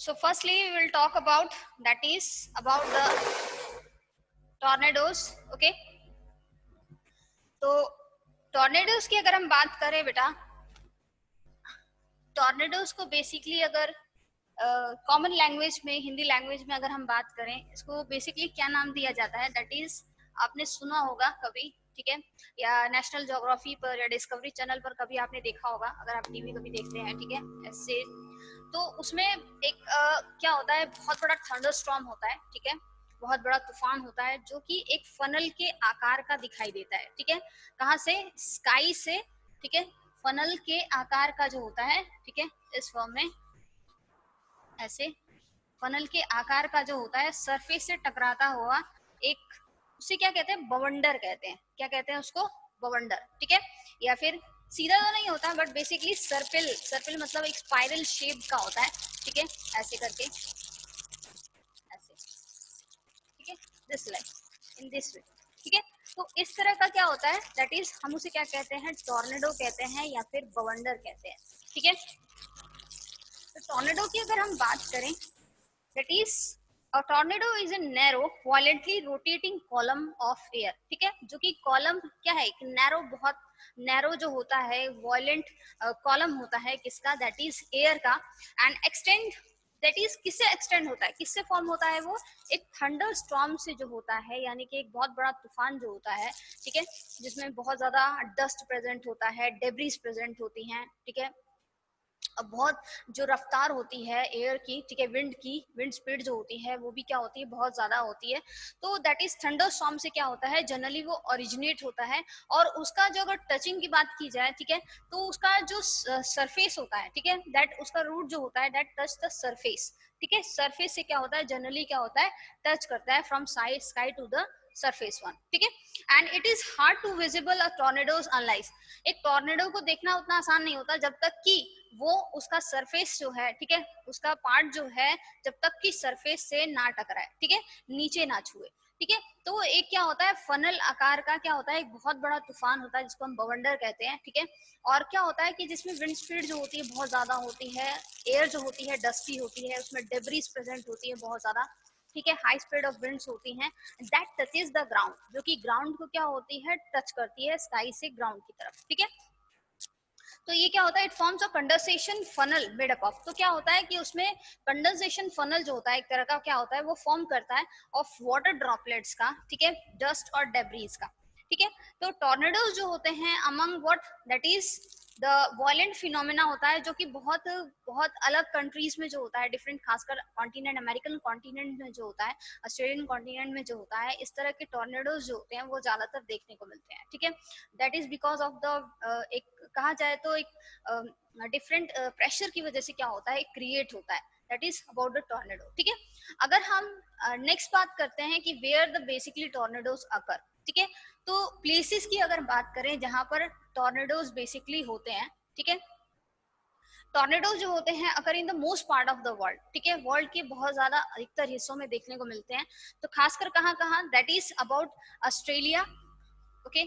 So firstly we will talk about, that is about the tornadoes. Okay, तो tornadoes की अगर हम बात करें बेटा, टॉर्नेडोज को बेसिकली अगर कॉमन लैंग्वेज में, हिंदी लैंग्वेज में अगर हम बात करें, इसको बेसिकली क्या नाम दिया जाता है, दैट इज, आपने सुना होगा कभी, ठीक है, या नेशनल ज्योग्राफी पर या डिस्कवरी चैनल पर कभी आपने देखा होगा, अगर आप टीवी कभी देखते हैं, ठीक है, ऐसे, तो उसमें एक क्या होता है, बहुत बड़ा थंडरस्टॉर्म होता है, ठीक है, बहुत बड़ा तूफान होता है जो कि एक फनल के आकार का दिखाई देता है, ठीक है, कहाँ से, स्काई से, ठीक है, फनल के आकार का जो होता है, ठीक है, इस फॉर्म में ऐसे फनल के आकार का जो होता है, सरफेस से टकराता हुआ एक, उसे क्या कहते हैं, बवंडर कहते हैं, क्या कहते हैं उसको, बवंडर, ठीक है, या फिर सीधा तो नहीं होता बट बेसिकली सर्पिल, सर्पिल मतलब एक स्पाइरल शेप का होता है, ठीक है, ऐसे करके, ऐसे, ठीक है, this like in this way, ठीक है, तो इस तरह का क्या होता है, दैट इज, हम उसे क्या कहते हैं, टॉर्नेडो कहते हैं या फिर बवंडर कहते हैं, ठीक है। तो टॉर्नेडो की अगर हम बात करें, that is a tornado is a narrow violently rotating column of air, ठीक है, जो कि कॉलम क्या है, एक नैरो, बहुत नैरो जो होता है, वॉयलेंट कॉलम होता है किसका, दैट इज एयर का, एंड एक्सटेंड, दैट इज किससे एक्सटेंड होता है, किससे फॉर्म होता है वो, एक थंडर स्टॉर्म से जो होता है, यानी कि एक बहुत बड़ा तूफान जो होता है, ठीक है, जिसमें बहुत ज्यादा डस्ट प्रेजेंट होता है, डेब्रीज प्रेजेंट होती हैं, ठीक है, अब बहुत जो रफ्तार होती है एयर की, ठीक है, विंड की, विंड स्पीड जो होती है वो भी क्या होती है, बहुत ज्यादा होती है, तो दैट इज थंडर स्टॉर्म से क्या होता है, जनरली वो ओरिजिनेट होता है, और उसका जो अगर टचिंग की बात की जाए, ठीक है, तो उसका जो सरफेस होता है, ठीक है, दैट उसका रूट जो होता है, दैट टच द सरफेस, ठीक है, सरफेस से क्या होता है, जनरली क्या होता है, टच करता है from side sky to the surface one, ठीक है, and it is hard to visible a tornadoes analyse, एक टॉर्नेडो को देखना उतना आसान नहीं होता जब तक कि वो उसका सरफेस जो है, ठीक है, उसका पार्ट जो है, जब तक कि सरफेस से ना टकराए, ठीक है, नीचे ना छुए, ठीक है, तो एक क्या होता है, फनल आकार का क्या होता है, एक बहुत बड़ा तूफान होता है जिसको हम बवंडर कहते हैं, ठीक है, और क्या होता है कि जिसमें विंड स्पीड जो होती है बहुत ज्यादा होती है, एयर जो होती है डस्टी होती है, उसमें डेब्रीज प्रेजेंट होती है बहुत ज्यादा, ठीक है, हाई स्पीड ऑफ विंड्स होती हैं, दैट टचेज द ग्राउंड, जो कि ग्राउंड को क्या होती है, टच करती है स्काई से ग्राउंड की तरफ, ठीक है, तो ये क्या होता है, it forms a condensation funnel made up of, तो क्या होता है कि उसमें कंडेंसेशन फनल जो होता है एक तरह का क्या होता है, वो फॉर्म करता है ऑफ वाटर ड्रॉपलेट्स का, ठीक है, डस्ट और डेब्रीज का, ठीक है, तो टॉर्नेडोज जो होते हैं among what, that is the violent phenomena होता है, जो कि बहुत बहुत अलग कंट्रीज में जो होता है, डिफरेंट, खासकर कॉन्टिनेंट, अमेरिकन कॉन्टिनेंट में जो होता है, ऑस्ट्रेलियन कॉन्टिनेंट में जो होता है, इस तरह के टॉर्नेडोज जो होते हैं वो ज्यादातर देखने को मिलते हैं, ठीक है, that is because of the एक कहा जाए तो एक डिफरेंट प्रेशर की वजह से क्या होता है, क्रिएट होता है, that is about the tornado, ठीक है। अगर हम नेक्स्ट बात करते हैं कि वेयर द बेसिकली टॉर्नेडोज अकर, ठीक है, तो प्लेसेस की अगर बात करें जहां पर टॉर्नेडोज बेसिकली होते हैं, ठीक है, टॉर्नेडोज जो होते हैं occur in the most part of the world, ठीक है, वर्ल्ड के बहुत ज्यादा अधिकतर हिस्सों में देखने को मिलते हैं, तो खासकर कहाँ कहाँ, that is about Australia, okay,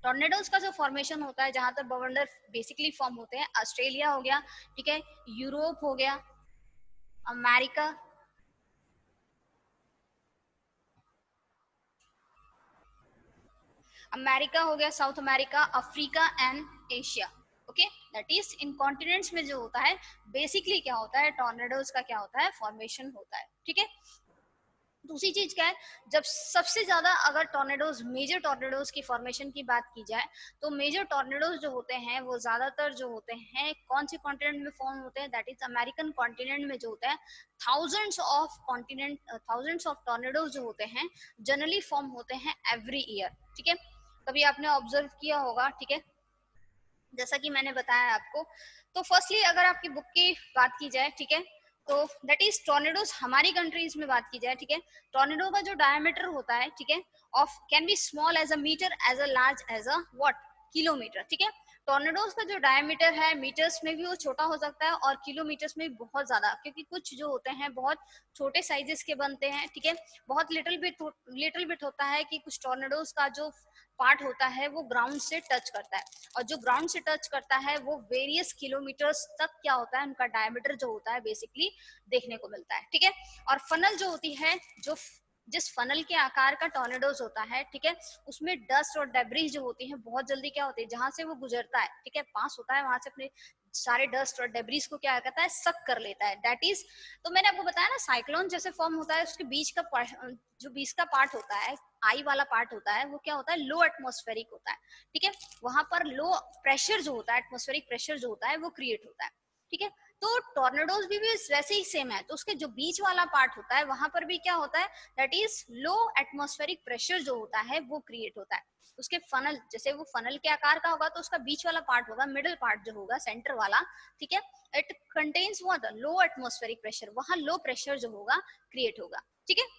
tornadoes का जो फॉर्मेशन होता है जहां तक बवंडर बेसिकली फॉर्म होते हैं, ऑस्ट्रेलिया हो गया, ठीक है, यूरोप हो गया, अमेरिका, अमेरिका हो गया, south America, Africa and Asia, okay, that is in continents में जो होता है बेसिकली क्या होता है, टॉर्नेडोज का क्या होता है, फॉर्मेशन होता है, ठीक है। दूसरी चीज क्या है, जब सबसे ज्यादा अगर टॉर्नेडोज, मेजर टॉर्नेडोज की फॉर्मेशन की बात की जाए, तो मेजर टॉर्नेडोज जो होते हैं वो ज्यादातर जो होते हैं कौन से कॉन्टिनेंट में फॉर्म होते हैं, दैट इज अमेरिकन कॉन्टिनेंट में जो होता है, थाउजेंड्स ऑफ टॉर्नेडोज जो होते हैं जनरली फॉर्म होते हैं एवरी ईयर, ठीक है, कभी आपने ऑब्जर्व किया होगा, ठीक है, जैसा कि मैंने बताया आपको। तो फर्स्टली अगर आपकी बुक की बात की जाए, ठीक है, तो दैट इज टॉर्नेडोज हमारी कंट्रीज में बात की जाए, ठीक है, टॉर्नेडो का जो डायमीटर होता है, ठीक है, of can be small as a metre, as a large as a what, kilometre, ठीक है, टॉर्नेडोज का जो डायमीटर है मीटर्स में भी वो छोटा हो सकता है और किलोमीटर्स में भी बहुत ज्यादा, क्योंकि कुछ जो होते हैं बहुत छोटे साइजेस के बनते हैं, ठीक है। बहुत लिटिल बिट होता है कि कुछ टॉर्नेडोज का जो पार्ट होता है वो ग्राउंड से टच करता है, और जो ग्राउंड से टच करता है वो वेरियस किलोमीटर्स तक क्या होता है उनका डायमीटर जो होता है बेसिकली देखने को मिलता है, ठीक है। और फनल जो होती है, जो जिस फनल के आकार का टॉर्नेडोज होता है, ठीक है, उसमें डस्ट और डेब्रिस जो होती है बहुत जल्दी क्या होती है, जहां से वो गुजरता है, ठीक है, पास होता है, वहां से अपने सारे डस्ट और डेब्रिस को क्या करता है, सक कर लेता है। दैट इज, तो मैंने आपको बताया ना साइक्लोन जैसे फॉर्म होता है, उसके बीच का जो बीच का पार्ट होता है, आई वाला पार्ट होता है, वो क्या होता है, लो एटमोस्फेरिक होता है, ठीक है। वहां पर लो प्रेशर जो होता है, एटमोस्फेरिक प्रेशर जो होता है वो क्रिएट होता है, ठीक है। तो टॉर्नेडोज भी वैसे ही सेम है, तो उसके जो बीच वाला पार्ट होता है वहां पर भी क्या होता है, that is low atmospheric pressure जो होता है वो क्रिएट होता है। उसके फनल, जैसे वो फनल के आकार का होगा तो उसका बीच वाला पार्ट होगा, मिडिल पार्ट जो होगा सेंटर वाला, ठीक है, it contains what, low atmospheric pressure, वहां लो प्रेशर जो होगा क्रिएट होगा, ठीक है।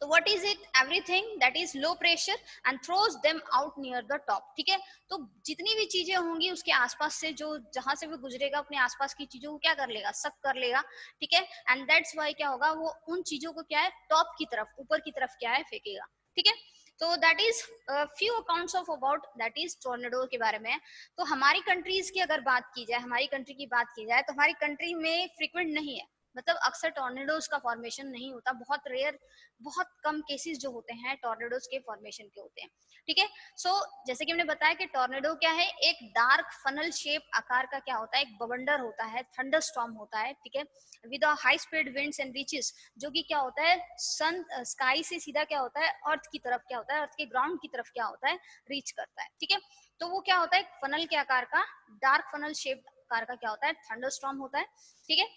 तो what is it, everything that is low pressure and throws them out near the top, ठीक है। तो जितनी भी चीजें होंगी उसके आसपास से, जो जहां से वो गुजरेगा अपने आसपास की चीजों को क्या कर लेगा, सक कर लेगा, ठीक है। एंड दैट्स व्हाई क्या होगा, वो उन चीजों को क्या है, टॉप की तरफ, ऊपर की तरफ क्या है, फेंकेगा, ठीक है। तो that is few accounts of about that is tornado के बारे में। तो हमारी कंट्रीज की अगर बात की जाए, हमारी कंट्री की बात की जाए, तो हमारी कंट्री में फ्रिक्वेंट नहीं है, मतलब अक्सर टॉर्नेडोज का फॉर्मेशन नहीं होता, बहुत रेयर, बहुत कम केसेस जो होते हैं टॉर्नेडोज के फॉर्मेशन के होते हैं, ठीक है। सो जैसे कि हमने बताया कि टॉर्नेडो क्या है, एक डार्क फनल शेप आकार का क्या होता है, एक बवंडर होता है, थंडर स्टॉर्म होता है, ठीक है, with high speed winds and reaches, जो कि क्या होता है, सन स्काई से सीधा क्या होता है, अर्थ की तरफ क्या होता है, अर्थ के ग्राउंड की तरफ क्या होता है, रीच करता है, ठीक है। तो वो क्या होता है, फनल के आकार का, डार्क फनल शेप आकार का क्या होता है, थंडर स्टॉर्म होता है, ठीक है।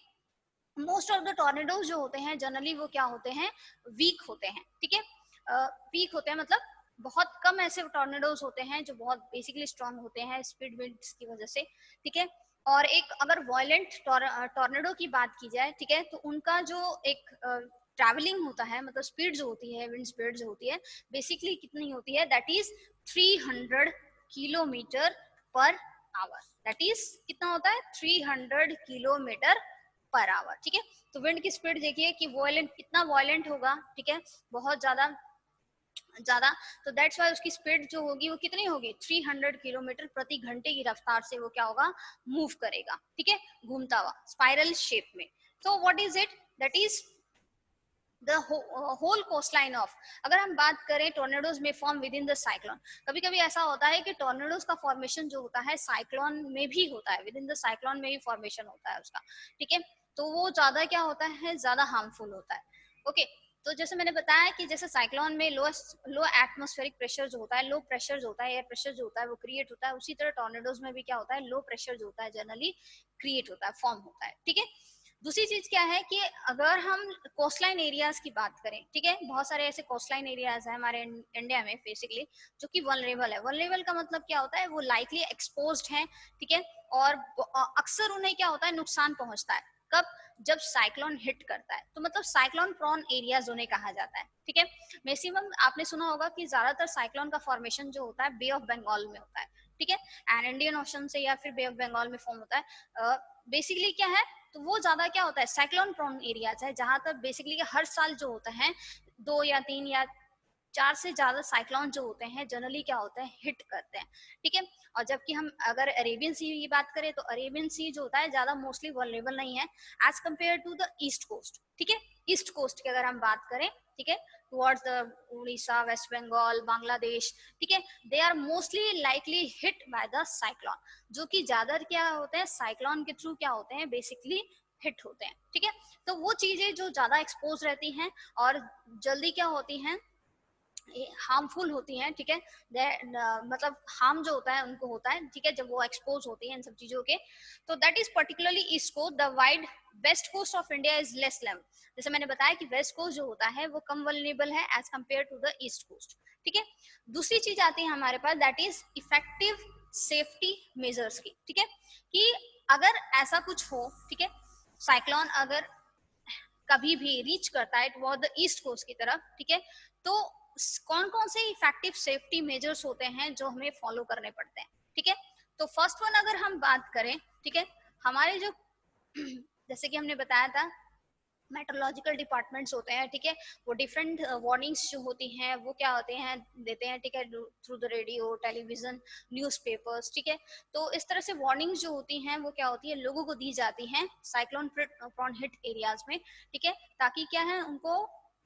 मोस्ट ऑफ द टॉर्नेडोज जो होते हैं जनरली वो क्या होते हैं, वीक होते हैं, ठीक है। वीक होते हैं मतलब बहुत कम ऐसे टॉर्नेडोज होते हैं जो बहुत बेसिकली स्ट्रांग होते हैं स्पीड विंड्स की वजह से, ठीक है। और एक अगर वायलेंट टॉर्नेडो की बात की जाए, ठीक है, तो उनका जो एक ट्रैवलिंग होता है, मतलब स्पीड जो होती है, विंड स्पीड जो होती है बेसिकली कितनी होती है, that is 300 kilometre per hour, that is कितना होता है, 300 किलोमीटर पर आवर, ठीक है। तो विंड की स्पीड देखिए कि वॉयलेंट, कितना वॉयलेंट होगा, ठीक है, बहुत ज्यादा ज्यादा, तो दैट्स वाई उसकी स्पीड जो होगी वो कितनी होगी, 300 किलोमीटर प्रति घंटे की रफ्तार से वो क्या होगा, मूव करेगा, ठीक है, घूमता हुआ स्पाइरल शेप में। तो what is it, that is the whole coastline of, अगर हम बात करें टोर्नेडोज में form within the cyclone, कभी कभी ऐसा होता है कि टोर्नेडोज का फॉर्मेशन जो होता है साइक्लोन में भी होता है, विद इन द साइक्लोन में भी फॉर्मेशन होता है उसका, ठीक है। तो वो ज्यादा क्या होता है, ज्यादा हार्मफुल होता है, ओके। तो जैसे मैंने बताया कि जैसे साइक्लोन में लो एटमॉस्फेरिक प्रेशर जो होता है, लो प्रेशर जो होता है, एयर प्रेशर जो होता है वो क्रिएट होता है, उसी तरह टोर्नेडोज में भी क्या होता है, लो प्रेशर जो होता है जनरली क्रिएट होता है, फॉर्म होता है, ठीक है। दूसरी चीज क्या है कि अगर हम कोस्टलाइन एरियाज की बात करें, ठीक है, बहुत सारे ऐसे कोस्टलाइन एरियाज है हमारे इंडिया में बेसिकली जो कि वनरेबल है। वनरेबल का मतलब क्या होता है, वो लाइकली एक्सपोज्ड है, ठीक है, और अक्सर उन्हें क्या होता है, नुकसान पहुंचता है, कब, जब साइक्लोन हिट करता है, तो मतलब साइक्लोन प्रोन एरियाज उन्हें कहा जाता है, ठीक है। मैक्सिमम आपने सुना होगा कि ज्यादातर साइक्लोन का फॉर्मेशन जो होता है बे ऑफ बंगाल में होता है, ठीक है, एंड इंडियन ओशन से या फिर बे ऑफ बंगाल में फॉर्म होता है। बेसिकली क्या है, तो वो ज्यादा क्या होता है, साइक्लोन प्रोन एरियाज है, जहां तक बेसिकली हर साल जो होता है 2 या 3 या 4 से ज्यादा साइक्लोन जो होते हैं जनरली क्या होते हैं, हिट करते हैं, ठीक है। और जबकि हम अगर अरेबियन सी की बात करें तो अरेबियन सी जो होता है ज्यादा मोस्टली वल्नरेबल नहीं है as compare to the east coast, ठीक है। ईस्ट कोस्ट की अगर हम बात करें, ठीक है, टुवर्ड्स द उड़ीसा, वेस्ट बंगाल, बांग्लादेश, ठीक है, they are mostly likely hit by the cyclone, जो कि ज्यादा क्या होते हैं, साइक्लोन के थ्रू क्या होते हैं, बेसिकली हिट होते हैं, ठीक है। तो वो चीजें जो ज्यादा एक्सपोज रहती हैं और जल्दी क्या होती हैं, हार्मफुल होती हैं, ठीक है, मतलब हार्म जो होता है उनको होता है, ठीक है, जब वो एक्सपोज होती हैं इन सब चीजों के। तो that is particularly east coast, the wide west coast of India is less lame, जैसे मैंने बताया कि वेस्ट कोस्ट जो होता है वो कम वल्नरेबल है as compare to the east coast, ठीक है। दूसरी चीज आती है हमारे पास, that is effective safety measures की, ठीक है, कि अगर ऐसा कुछ हो, ठीक है, साइक्लोन अगर कभी भी रीच करता है टुवर्ड द ईस्ट कोस्ट की तरफ, ठीक है, तो कौन कौन से इफेक्टिव सेफ्टी मेजर्स होते हैं जो हमें फॉलो करने पड़ते हैं, ठीक है। तो फर्स्ट वन अगर हम बात करें, ठीक है, हमारे जो जैसे कि हमने बताया था मेट्रोलॉजिकल डिपार्टमेंट्स होते हैं, ठीक है, वो डिफरेंट वार्निंग्स जो होती हैं वो क्या होते हैं देते हैं, ठीक है, through the radio, television, newspapers, ठीक है। तो इस तरह से वार्निंग्स जो होती हैं वो क्या होती है लोगों को दी जाती हैं साइक्लोन प्रोन हिट एरियाज में, ठीक है, ताकि क्या है उनको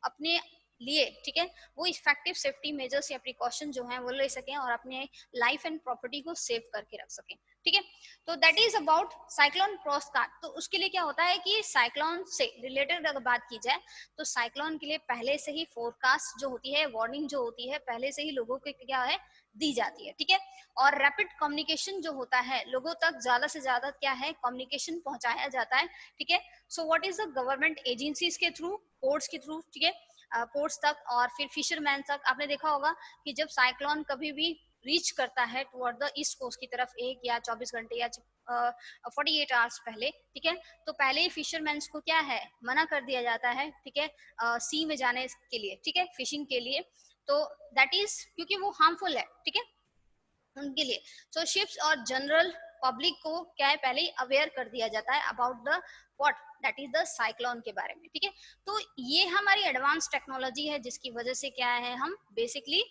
अपने लिए, ठीक है, वो इफेक्टिव सेफ्टी मेजर्स या प्रिकॉशन जो हैं वो ले सकें और अपने लाइफ एंड प्रॉपर्टी को सेव करके रख सकें, ठीक है। तो दैट इज अबाउट साइक्लोन क्रॉसकास्ट। तो उसके लिए क्या होता है कि साइक्लोन से रिलेटेड अगर बात की जाए तो साइक्लोन के लिए पहले से ही फोरकास्ट जो होती है, वार्निंग जो होती है पहले से ही लोगों को क्या है दी जाती है, ठीक है। और रैपिड कम्युनिकेशन जो होता है लोगों तक ज्यादा से ज्यादा क्या है कम्युनिकेशन पहुंचाया जाता है, ठीक है। So what is the government agencies के थ्रू, पोर्ट्स के थ्रू, ठीक है, पोर्ट्स तक और फिर फिशरमैन तक। आपने देखा होगा कि जब साइक्लोन कभी भी रीच करता है टुवर्ड द ईस्ट कोस्ट की तरफ 1 या 24 घंटे या 48 आवर्स पहले, ठीक है, तो पहले ही फिशरमैन्स को क्या है मना कर दिया जाता है, ठीक है, सी में जाने के लिए, ठीक है, फिशिंग के लिए। तो दैट इज क्योंकि वो हार्मफुल है, ठीक है, उनके लिए। सो शिप्स और जनरल पब्लिक को क्या है पहले ही अवेयर कर दिया जाता है about the what that is the cyclone के बारे में, ठीक है। तो ये हमारी एडवांस टेक्नोलॉजी है जिसकी वजह से क्या है हम बेसिकली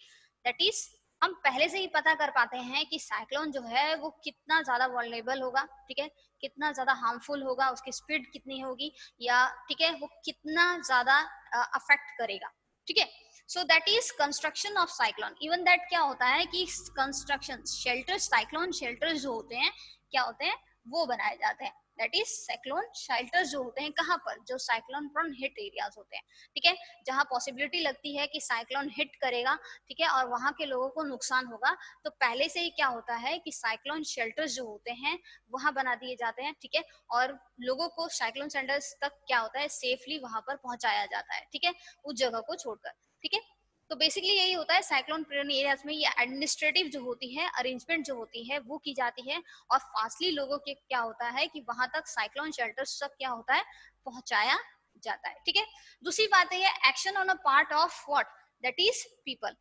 दैट इज हम पहले से ही पता कर पाते हैं कि साइक्लोन जो है वो कितना ज्यादा वल्नरेबल होगा, ठीक है, कितना ज्यादा हार्मफुल होगा, उसकी स्पीड कितनी होगी, या ठीक है वो कितना ज्यादा अफेक्ट करेगा, ठीक है। So that is construction of cyclone. Even that क्या होता है कि कंस्ट्रक्शन शेल्टर, साइक्लोन शेल्टर्स जो होते हैं क्या होते हैं वो बनाए जाते हैं। दैट इज साइक्लोन शेल्टर्स जो होते हैं कहाँ पर, जो साइक्लोन प्रोन हिट एरियाज होते हैं, ठीक है, जहां पॉसिबिलिटी लगती है कि साइक्लोन हिट करेगा, ठीक है, और वहां के लोगों को नुकसान होगा, तो पहले से ही क्या होता है कि साइक्लोन शेल्टर्स जो होते हैं वहां बना दिए जाते हैं, ठीक है, और लोगों को साइक्लोन सेंटर्स तक क्या होता है सेफली वहां पर पहुंचाया जाता है, ठीक है, उस जगह को छोड़कर, ठीक है। तो बेसिकली यही होता है साइक्लोन प्रोन एरियाज में, ये एडमिनिस्ट्रेटिव जो होती है अरेंजमेंट जो होती है वो की जाती है, और फास्टली लोगों के क्या होता है कि वहां तक साइक्लोन शेल्टर्स तक क्या होता है पहुंचाया जाता है, ठीक है। दूसरी बात है action on a part of what that is people,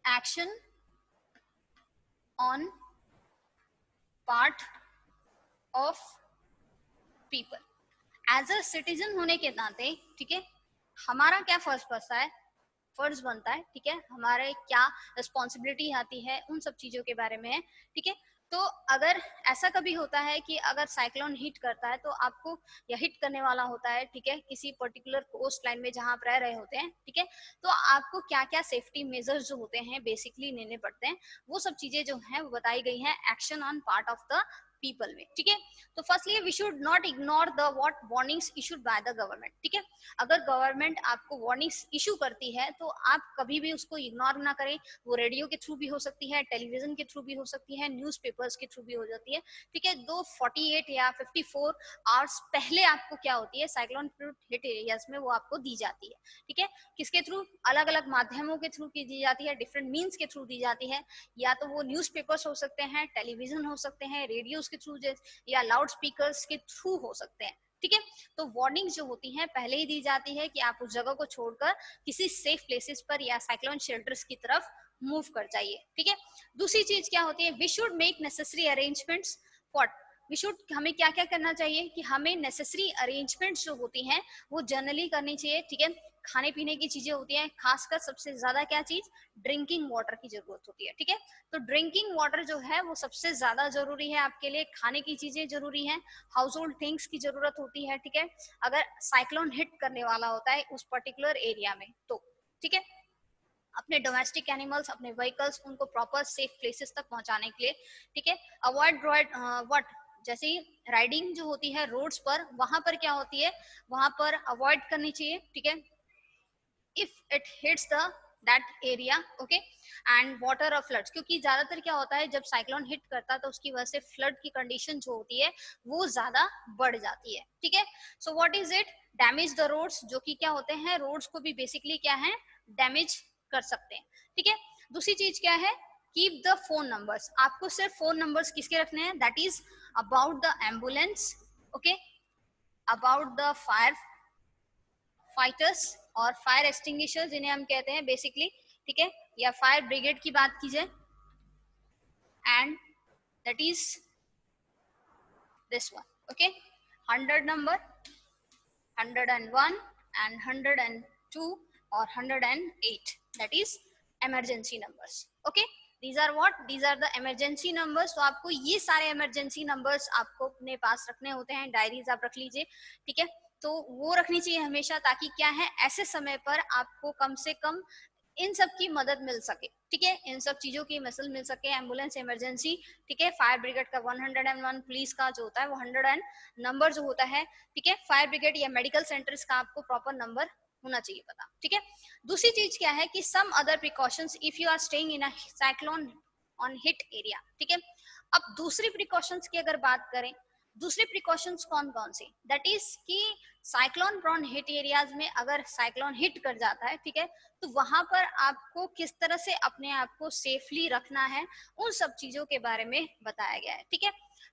action on part of people. As a citizen होने के नाते, ठीक है, हमारा क्या फर्ज पड़ता है, फर्ज बनता है, ठीक है, हमारे क्या रिस्पॉन्सिबिलिटी आती है उन सब चीजों के बारे में है, ठीक है। तो अगर ऐसा कभी होता है कि अगर साइक्लोन हिट करता है तो आपको या हिट करने वाला होता है, ठीक है, किसी पर्टिकुलर कोस्ट लाइन में जहां आप रह रहे होते हैं, ठीक है, तो आपको क्या क्या सेफ्टी मेजर्स जो होते हैं बेसिकली लेने पड़ते हैं, वो सब चीजें जो हैं वो बताई गई हैं action on part of the people में, ठीक है। तो firstly we should not ignore the what warnings issued by the government, ठीक है। अगर गवर्नमेंट आपको वार्निंग्स इशू करती है तो आप कभी भी उसको इग्नोर ना करें। वो रेडियो के थ्रू भी हो सकती है, टेलीविजन के थ्रू भी हो सकती है, न्यूज़पेपर्स के थ्रू भी हो जाती है, ठीक है। दो 48 या 54 आवर्स पहले आपको क्या होती है साइक्लोन हिट एरियाज में वो आपको दी जाती है, ठीक है। किसके थ्रू, अलग अलग माध्यमों के थ्रू की दी जाती है, डिफरेंट मीन्स के थ्रू दी जाती है, या तो वो न्यूज़पेपर्स हो सकते हैं, टेलीविजन हो सकते हैं, रेडियोज के थ्रू, या लाउड स्पीकर्स के थ्रू हो सकते हैं, ठीक है। तो वार्निंग जो होती है पहले ही दी जाती है कि आप उस जगह को छोड़कर किसी सेफ प्लेसेस पर या साइक्लोन शेल्टर्स की तरफ मूव कर जाइए, ठीक है। दूसरी चीज क्या होती है, we should make necessary arrangements for, we should, हमें क्या क्या करना चाहिए कि हमें नेसेसरी अरेंजमेंट्स जो होती हैं वो जनरली करनी चाहिए, ठीक है। खाने पीने की चीजें होती हैं, खासकर सबसे ज्यादा क्या चीज, ड्रिंकिंग वाटर की जरूरत होती है, ठीक है। तो ड्रिंकिंग वाटर जो है वो सबसे ज्यादा जरूरी है आपके लिए, खाने की चीजें जरूरी है, हाउस होल्ड थिंग्स की जरूरत होती है, ठीक है, अगर साइक्लोन हिट करने वाला होता है उस पर्टिकुलर एरिया में तो, ठीक है। अपने डोमेस्टिक एनिमल्स, अपने व्हीकल्स उनको प्रॉपर सेफ प्लेसेस तक पहुंचाने के लिए, ठीक है। अवॉइड व्हाट जैसे राइडिंग जो होती है रोड्स पर, वहां पर क्या होती है, वहां पर अवॉइड करनी चाहिए, ठीक है, if it hits the that area, okay. And water और फ्लड्स, क्योंकि ज्यादातर क्या होता है जब साइक्लोन हिट करता है तो उसकी वजह से फ्लड की कंडीशन जो होती है वो ज्यादा बढ़ जाती है, ठीक है। So what is it, damage the roads, जो कि क्या होते हैं रोड्स को भी बेसिकली क्या है डैमेज कर सकते हैं, ठीक है। दूसरी चीज क्या है, कीप द फोन नंबर्स, आपको सिर्फ फोन नंबर्स किसके रखने हैं, that is about the ambulance, okay, about the fire fighters और फायर एक्सटिंग्विशर जिन्हें हम कहते हैं बेसिकली, ठीक है, या फायर ब्रिगेड की बात की जाए, and that is this one. Okay, 100 number, 101 and 102 or 108, that is emergency numbers. Okay, these are what, these are the emergency numbers. तो आपको ये सारे emergency numbers आपको अपने पास रखने होते हैं, डायरीज आप रख लीजिए, ठीक है। तो वो रखनी चाहिए हमेशा, ताकि क्या है, ऐसे समय पर आपको कम से कम इन सब की मदद मिल सके, ठीक है, इन सब चीजों की मदद मिल सके, एम्बुलेंस, इमरजेंसी, ठीक है, फायर ब्रिगेड का 101, पुलिस का जो होता है वो 100 एंड नंबर जो होता है, ठीक है, फायर ब्रिगेड या मेडिकल सेंटर्स का आपको प्रॉपर नंबर होना चाहिए पता, ठीक है। दूसरी चीज क्या है कि some other precautions if you are staying in a cyclone on hit area, ठीक है। अब दूसरी प्रिकॉशंस की अगर बात करें, दूसरे प्रिकॉशंस कौन कौन से, दैट इज कि साइक्लोन प्रोन हिट एरियाज में अगर साइक्लोन हिट कर जाता है, ठीक है, तो वहां पर आपको किस तरह से अपने आप को सेफली रखना है, उन सब चीजों के बारे में बताया गया है, ठीक है,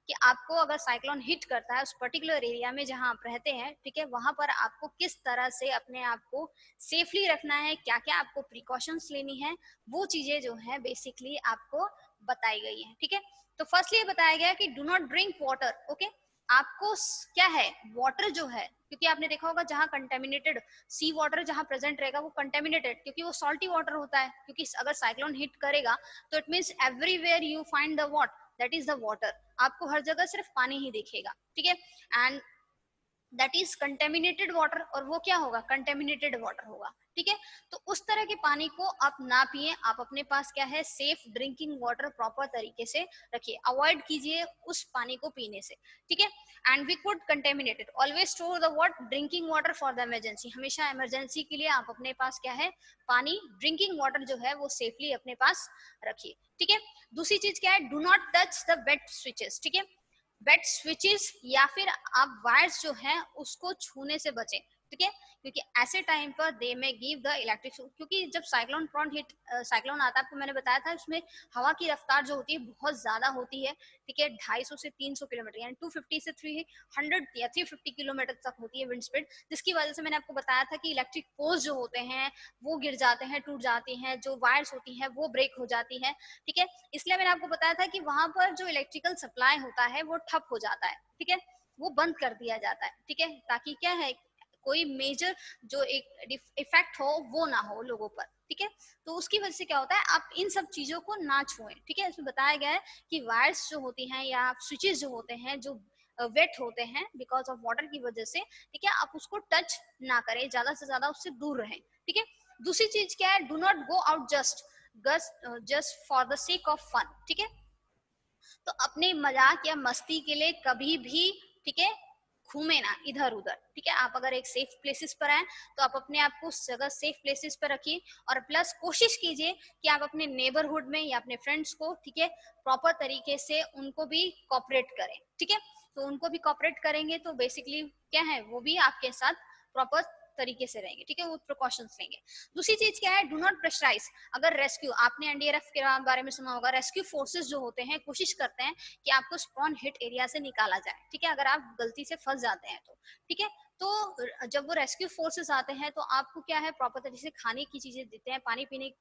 कि आपको अगर साइक्लोन हिट करता है उस पर्टिकुलर एरिया में जहां आप रहते हैं, ठीक है, वहां पर आपको किस तरह से अपने आप को सेफली रखना है, क्या क्या आपको प्रिकॉशंस लेनी है, वो चीजें जो है बेसिकली आपको बताई गई है, ठीक है। तो फर्स्टली ये बताया गया कि do not drink water, okay, आपको क्या है, वाटर जो है, क्योंकि आपने देखा होगा जहां कंटेमिनेटेड सी वाटर जहां प्रेजेंट रहेगा वो कंटेमिनेटेड, क्योंकि वो सॉल्टी वाटर होता है, क्योंकि अगर साइक्लोन हिट करेगा तो it means everywhere you find the what, that is the water, आपको हर जगह सिर्फ पानी ही दिखेगा, ठीक है, and that is contaminated water, और वो क्या होगा, कंटेमिनेटेड वाटर होगा, ठीक है। तो उस तरह के पानी को आप ना पिए, आप अपने पास क्या है, सेफ ड्रिंकिंग वाटर प्रॉपर तरीके से रखिए, अवॉइड कीजिए उस पानी को पीने से, ठीक है। And we could contaminated, always store the what, drinking water for the emergency, हमेशा इमरजेंसी के लिए आप अपने पास क्या है, पानी, ड्रिंकिंग वाटर जो है वो सेफली अपने पास रखिए, ठीक है। दूसरी चीज क्या है, do not touch the bed switches, ठीक है, बेड स्विचेस या फिर आप वायर्स जो है उसको छूने से बचें, ठीक है, क्योंकि ऐसे टाइम पर दे में गिव द इलेक्ट्रिक, क्योंकि जब साइक्लोन प्रोन हिट साइक्लोन आता है, आपको मैंने बताया था, उसमें हवा की रफ्तार जो होती है बहुत ज्यादा होती है, ठीक है, 250 से 300 किलोमीटर, यानी 250 से 300 या 350 किलोमीटर तक होती है विंड स्पीड, जिसकी वजह से मैंने आपको बताया था कि इलेक्ट्रिक पोल्स जो होते हैं वो गिर जाते हैं, टूट जाती हैं, जो वायर्स होती हैं वो ब्रेक हो जाती है, ठीक है। इसलिए मैंने आपको बताया था कि वहां पर जो इलेक्ट्रिकल सप्लाई होता है वो ठप हो जाता है, ठीक है, वो बंद कर दिया जाता है, ठीक है, ताकि क्या है, कोई मेजर जो एक इफेक्ट हो वो ना हो लोगों पर, ठीक है। तो उसकी वजह से क्या होता है, आप इन सब चीजों को ना छुएं, ठीक है। इसमें बताया गया है कि वायर्स जो होती हैं या स्विचेस जो होते हैं जो वेट होते हैं बिकॉज ऑफ वाटर की वजह से, ठीक है, आप उसको टच ना करें, ज्यादा से ज्यादा उससे दूर रहें, ठीक है। दूसरी चीज क्या है, do not go out just for the sake of fun, ठीक है, तो अपने मजाक या मस्ती के लिए कभी भी, ठीक है, घूमे ना इधर उधर, ठीक है। आप अगर एक सेफ प्लेसेस पर आए तो आप अपने आप को उस जगह सेफ प्लेसेस पर रखिए, और प्लस कोशिश कीजिए कि आप अपने नेबरहुड में या अपने फ्रेंड्स को, ठीक है, प्रॉपर तरीके से उनको भी कॉपरेट करें, ठीक है। तो उनको भी कॉपरेट करेंगे तो बेसिकली क्या है, वो भी आपके साथ प्रॉपर तरीके से रहेंगे, ठीक है, वो प्रिकॉशंस लेंगे। दूसरी चीज क्या है, डू नॉट प्रेशराइज, अगर रेस्क्यू, आपने एनडीआरएफ के बारे में सुना होगा, रेस्क्यू फोर्सेस जो होते हैं कोशिश करते हैं कि आपको स्पॉन हिट एरिया से निकाला जाए, ठीक है, अगर आप गलती से फंस जाते हैं तो, ठीक है। तो जब वो रेस्क्यू फोर्सेस आते हैं तो आपको क्या है, प्रॉपर तरीके से खाने की चीजें देते हैं, पानी पीने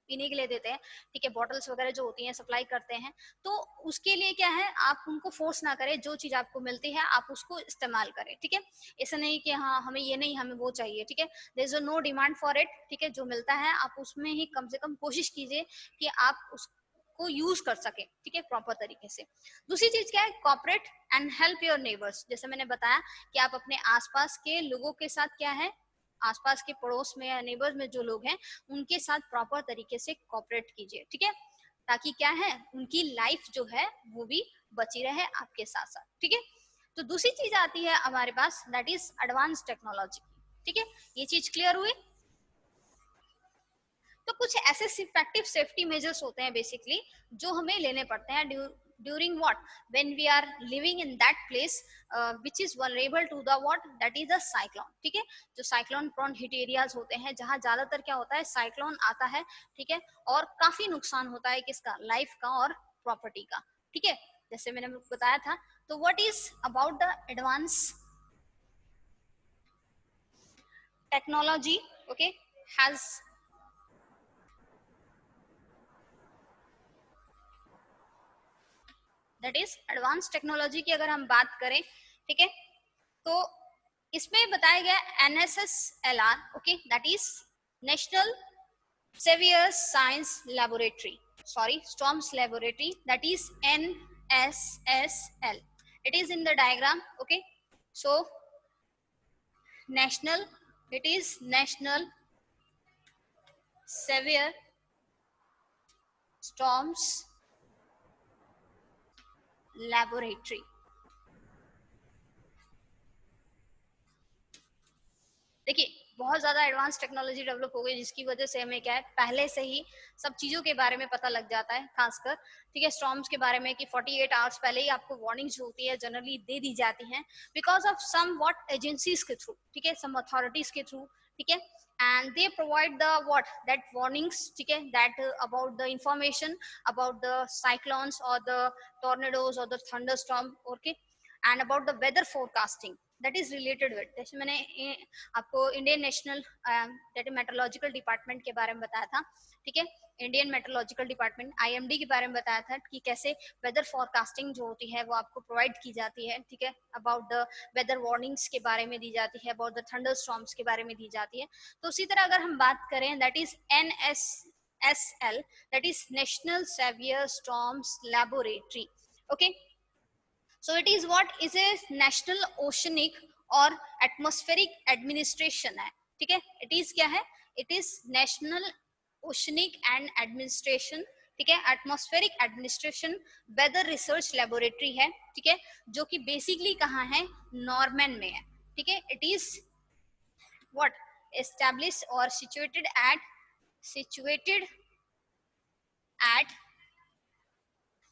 पीने के लिए देते हैं, ठीक है, बॉटल्स वगैरह जो होती हैं सप्लाई करते हैं, तो उसके लिए क्या है, आप उनको फोर्स ना करें, जो चीज आपको मिलती है आप उसको इस्तेमाल करें, ठीक है। ऐसा नहीं कि हाँ हमें ये नहीं, हमें वो चाहिए, ठीक है, there is no demand for it, ठीक है, जो मिलता है आप उसमें ही कम से कम कोशिश कीजिए कि आप उसको यूज कर सके, ठीक है, प्रॉपर तरीके से। दूसरी चीज क्या है, cooperate and help your neighbours, जैसे मैंने बताया कि आप अपने आसपास के लोगों के साथ क्या है, आसपास के पड़ोस में या नेबर्स में जो लोग हैं उनके साथ प्रॉपर तरीके से कॉपरेट कीजिए, ठीक है, ताकि क्या है, उनकी लाइफ जो है वो भी बची रहे आपके साथ साथ, ठीक है। तो दूसरी चीज आती है हमारे पास, दैट इज एडवांस टेक्नोलॉजी, ठीक है, ये चीज क्लियर हुई। तो कुछ ऐसे इफेक्टिव सेफ्टी मेजर्स होते हैं बेसिकली जो हमें लेने पड़ते हैं during what, when we are living in that place which is vulnerable to the what, that is the cyclone, ठीक है, जो साइक्लोन प्रोन हिट एरियाज होते हैं जहां ज्यादातर क्या होता है, साइक्लोन आता है, ठीक है, और काफी नुकसान होता है किसका, लाइफ का और प्रॉपर्टी का, ठीक है, जैसे मैंने बताया था। तो what is about the advance technology, okay, has that is advance technology की अगर हम बात करें, ठीक है, तो इसमें बताया गया NSSLR, okay, that is national severe science laboratory, sorry storms laboratory, that is NSSL. It is in the diagram, okay. So national, it is National Severe Storms Laboratory. देखिए बहुत ज्यादा एडवांस टेक्नोलॉजी डेवलप हो गई जिसकी वजह से हमें क्या है पहले से ही सब चीजों के बारे में पता लग जाता है, खासकर ठीक है स्टॉर्म्स के बारे में कि 48 आवर्स पहले ही आपको वार्निंग जो होती है जनरली दे दी जाती है because of some what agencies के थ्रू, ठीक है, सम अथॉरिटीज के थ्रू, ठीक है, and they provide the what that warnings, ठीक है, that about the information about the cyclones or the tornadoes or the thunderstorm, okay, and about the weather forecasting that is related with, जैसे मैंने आपको Indian national meteorological department के बारे में बताया था, ठीक है, इंडियन मेट्रोलॉजिकल डिपार्टमेंट IMD के बारे में बताया था कि कैसे वेदर फोरकास्टिंग जो होती है वो आपको प्रोवाइड की जाती है, ठीक है, अबाउट द वेदर वार्निंग्स के बारे में दी जाती है, अबाउट द थंडर स्टॉर्म्स के बारे में दी जाती है। तो उसी तरह अगर हम बात करें that is NSSL, that is national severe storms laboratory, okay. So it is what is a national oceanic और atmospheric administration है, ठीक है, it is क्या है, it is national oceanic and administration, ठीक है, atmospheric administration weather research laboratory है, ठीक है, जो कि बेसिकली कहाँ है, नॉर्मन में है, ठीक है, इट इज व्हाट एस्टैब्लिश्ड और situated at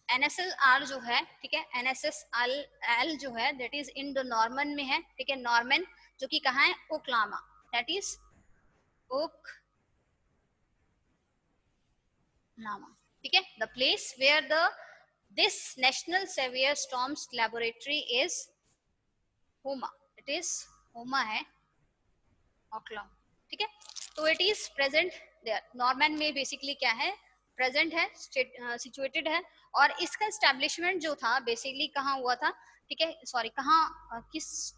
NSSR जो है, ठीक है, NSSL जो है that is in the Norman में है, ठीक है, नॉर्मन जो कि कहाँ है, ओक्लामा, दैट इज ओक्लामा, ठीक है, the place where the this national severe storms laboratory is होमा, इट इज होमा है, ओक्लामा, ठीक है, तो it is present there, Norman में बेसिकली क्या है, प्रेजेंट है, सिचुएटेड है, और इसका एस्टेब्लिशमेंट जो था बेसिकली कहाँ हुआ था, ठीक है, सॉरी कहाँ किस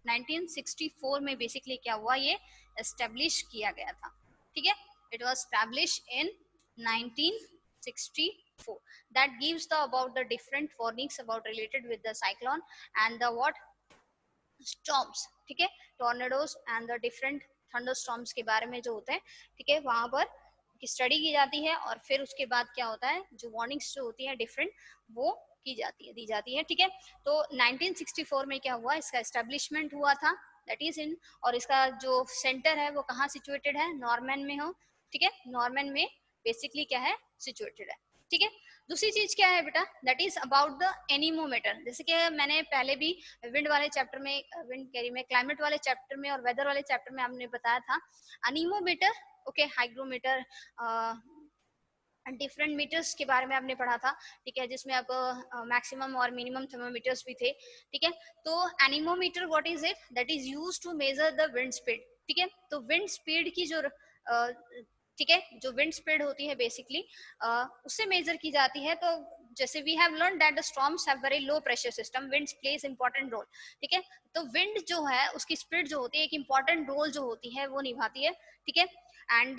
1964 में बेसिकली क्या हुआ, ये एस्टेब्लिश किया गया था, ठीक है, it was establish in 1964 that gives the about the different warnings about related with the cyclone and the what storms, ठीक है, tornadoes and the different thunderstorms के बारे में जो होते हैं, ठीक है, वहां पर की स्टडी की जाती है और फिर उसके बाद क्या होता है, जो वार्निंग्स जो होती है डिफरेंट वो की जाती है, दी जाती है, ठीक है। तो 1964 में क्या हुआ, इसका एस्टेब्लिशमेंट हुआ था, दैट इज इन, और इसका जो सेंटर है वो कहाँ सिचुएटेड है, नॉर्मन में हो, ठीक है, नॉर्मन में बेसिकली क्या है, सिचुएटेड है, ठीक है। दूसरी चीज क्या है बेटा, that is about the anemometer, जैसे कि मैंने पहले भी विंड वाले चैप्टर में, विंड कैरी में, क्लाइमेट वाले चैप्टर में और वेदर वाले चैप्टर में हमने बताया था, anemometer, okay, hygrometer, different meters के बारे में आपने पढ़ा था, ठीक है, जिसमें आप मैक्सिमम और मिनिमम थर्मोमीटर्स भी थे, ठीक है। तो anemometer what is it, that is used to measure the wind speed, ठीक है, तो विंड स्पीड की जो ठीक है, जो विंड स्पीड होती है बेसिकली उससे मेजर की जाती है। तो जैसे we have learn that the storms have very low pressure system, winds place important role, ठीक है, तो विंड जो है उसकी स्पीड जो होती है एक इंपॉर्टेंट रोल जो होती है वो निभाती है, ठीक है, and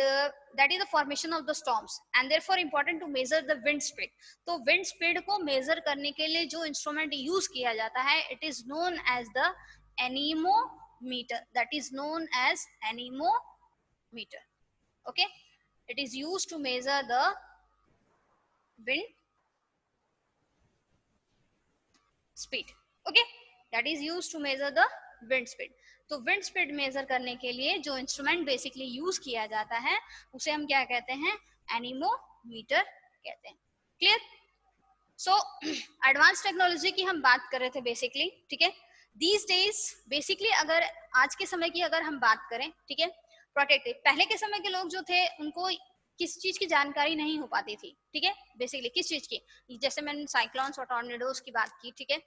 that is the formation of the storms and therefore important to measure the wind speed। तो wind speed को measure करने के लिए जो instrument use किया जाता है it is known as the anemometer, that is known as anemometer, okay, it is used to measure the wind speed, okay, that is used to measure the wind speed। तो wind speed measure करने के लिए जो instrument basically use किया जाता है उसे हम क्या कहते हैं, एनीमोमीटर कहते हैं, क्लियर। सो एडवांस टेक्नोलॉजी की हम बात कर रहे थे बेसिकली, ठीक है, दीज डेज बेसिकली अगर आज के समय की अगर हम बात करें, ठीक है, प्रोटेक्टिव, पहले के समय के लोग जो थे उनको किस चीज की जानकारी नहीं हो पाती थी, ठीक है, बेसिकली किस चीज की, जैसे मैंने साइक्लोन्स और टॉर्नेडोज की बात की, ठीक है।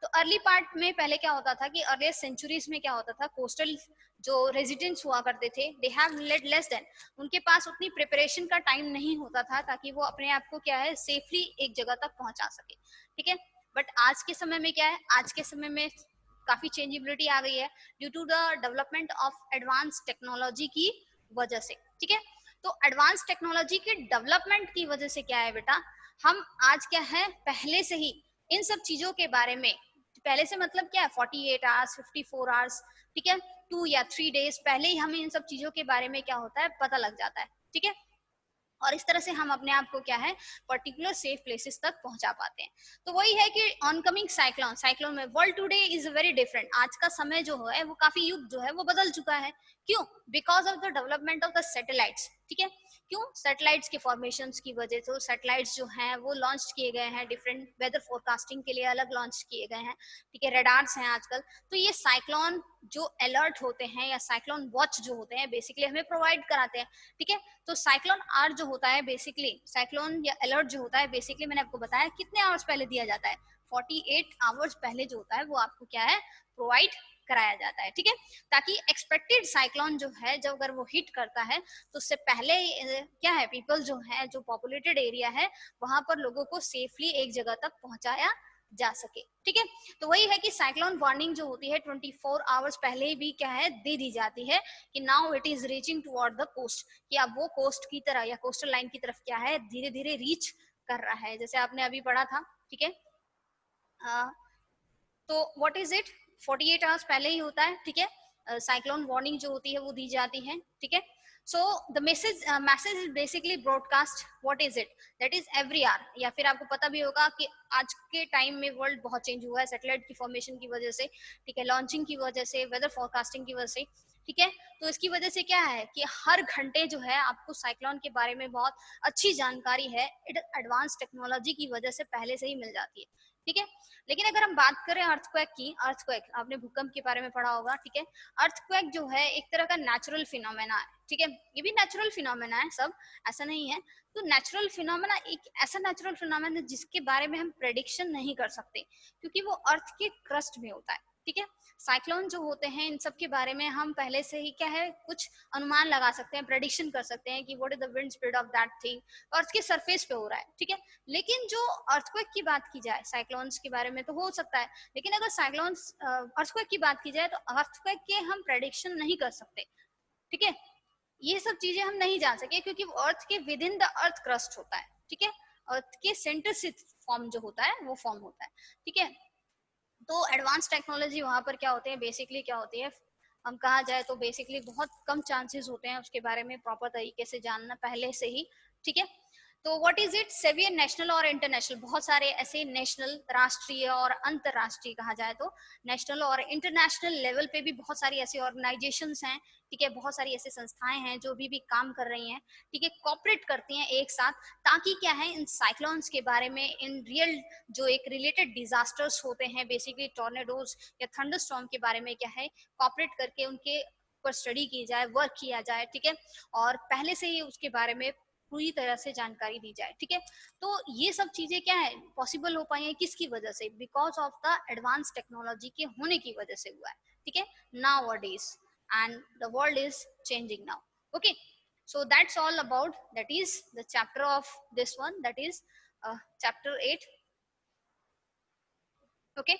तो अर्ली पार्ट में पहले क्या होता था कि अर्ली सेंचुरीज में क्या होता था, कोस्टल जो रेजिडेंट्स हुआ करते थे, they have led less than, उनके पास उतनी प्रिपरेशन का टाइम नहीं होता था ताकि वो अपने आप को क्या है सेफली एक जगह तक पहुंचा सके, ठीक है। बट आज के समय में क्या है, आज के समय में काफी चेंजेबिलिटी आ गई है due to the development of advance technology की वजह से, ठीक है। तो एडवांस टेक्नोलॉजी के डेवलपमेंट की वजह से क्या है बेटा, हम आज क्या है पहले से ही इन सब चीजों के बारे में, पहले से मतलब क्या है 48 आवर्स 54 आवर्स, ठीक है, 2 या 3 डेज पहले ही हमें इन सब चीजों के बारे में क्या होता है पता लग जाता है, ठीक है। और इस तरह से हम अपने आप को क्या है पर्टिकुलर सेफ प्लेसेस तक पहुंचा पाते हैं। तो वही है कि ऑनकमिंग साइक्लोन, साइक्लोन में world today is very different, आज का समय जो है वो काफी युग जो है वो बदल चुका है। क्यों? Because of the development of the satellites, ठीक है। क्यों? सैटेलाइट्स के फॉर्मेशन की वजह से सैटेलाइट्स जो हैं वो लॉन्च किए गए हैं, डिफरेंट वेदर फोरकास्टिंग के लिए अलग लॉन्च किए गए हैं, ठीक है, रेडार्स हैं आजकल। तो ये साइक्लोन जो अलर्ट होते हैं या साइक्लोन वॉच जो होते हैं बेसिकली हमें प्रोवाइड कराते हैं, ठीक है। तो साइक्लोन आर जो होता है बेसिकली, साइक्लोन या अलर्ट जो होता है बेसिकली मैंने आपको बताया कितने आवर्स पहले दिया जाता है, 48 आवर्स पहले जो होता है वो आपको क्या है प्रोवाइड कराया जाता है, ठीक है। ताकि एक्सपेक्टेड साइक्लोन जो है जब अगर वो हिट करता है तो उससे पहले क्या है पीपल जो है, जो पॉपुलेटेड एरिया है वहां पर लोगों को सेफली एक जगह तक पहुंचाया जा सके, ठीक है। तो वही है कि साइक्लोन वार्निंग जो होती है 24 आवर्स पहले भी क्या है दे दी जाती है कि now it is reaching toward the coast, कि अब वो कोस्ट की तरह या कोस्टल लाइन की तरफ क्या है धीरे धीरे रीच कर रहा है, जैसे आपने अभी पढ़ा था, ठीक है। तो व्हाट इज इट, 48 आवर्स पहले ही होता है, ठीक है, साइक्लोन वार्निंग जो होती है वो दी जाती है, ठीक है। So the message is basically broadcast, what is it, that is every hour, या फिर आपको पता भी होगा कि आज के टाइम में वर्ल्ड बहुत चेंज हुआ है सैटेलाइट की फॉर्मेशन की वजह से, ठीक है, लॉन्चिंग की वजह से, वेदर फोरकास्टिंग की वजह से, ठीक है। तो इसकी वजह से क्या है कि हर घंटे जो है आपको साइक्लोन के बारे में बहुत अच्छी जानकारी है, एडवांस टेक्नोलॉजी की वजह से पहले से ही मिल जाती है, ठीक है। लेकिन अगर हम बात करें अर्थक्वेक की, अर्थक्वेक आपने भूकंप के बारे में पढ़ा होगा, ठीक है। अर्थक्वेक जो है एक तरह का नेचुरल फिनोमेना है, ठीक है, ये भी नेचुरल फिनोमेना है सब, ऐसा नहीं है। तो नेचुरल फिनोमेना एक ऐसा नेचुरल फिनोमेना जिसके बारे में हम प्रेडिक्शन नहीं कर सकते क्योंकि वो अर्थ के क्रस्ट में होता है, ठीक है। साइक्लोन जो होते हैं इन सब के बारे में हम पहले से ही क्या है कुछ अनुमान लगा सकते हैं, प्रेडिक्शन कर सकते हैं कि what is the wind speed of that thing, earth के सरफेस पे हो रहा है, ठीक है। लेकिन जो अर्थक्वेक की बात की जाए, साइक्लोन्स के बारे में तो हो सकता है, लेकिन अगर साइक्लोन्स अर्थक्वेक की बात की जाए तो अर्थक्वेक के हम प्रेडिक्शन नहीं कर सकते, ठीक है। ये सब चीजें हम नहीं जान सके क्योंकि वो अर्थ के with in the earth crust होता है, ठीक है, अर्थ के सेंटर से फॉर्म जो होता है वो फॉर्म होता है, ठीक है। तो एडवांस टेक्नोलॉजी वहां पर क्या होते हैं बेसिकली क्या होती है, हम कहा जाए तो बेसिकली बहुत कम चांसेस होते हैं उसके बारे में प्रॉपर तरीके से जानना पहले से ही, ठीक है। तो what is it, severe national और इंटरनेशनल, बहुत सारे ऐसे नेशनल, राष्ट्रीय और अंतरराष्ट्रीय कहा जाए तो नेशनल और इंटरनेशनल लेवल पे भी बहुत सारी ऐसी ऑर्गेनाइजेशंस हैं, ठीक है, बहुत सारी ऐसी संस्थाएं हैं जो भी काम कर रही हैं, ठीक है, कॉपरेट करती हैं एक साथ ताकि क्या है इन साइक्लोन्स के बारे में, इन रियल जो एक रिलेटेड डिजास्टर्स होते हैं बेसिकली टॉर्नेडोज या थंडरस्टॉर्म के बारे में क्या है कॉपरेट करके उनके पर स्टडी की जाए, वर्क किया जाए, ठीक है, और पहले से ही उसके बारे में पूरी तरह से जानकारी दी जाए, ठीक है। तो ये सब चीजें क्या है पॉसिबल हो पाई है किसकी वजह से, because of the advance technology के होने की वजह से हुआ है, ठीक है, now days, and the world is changing now, okay। So that's all about, that is the chapter of this one, that is chapter 8, okay।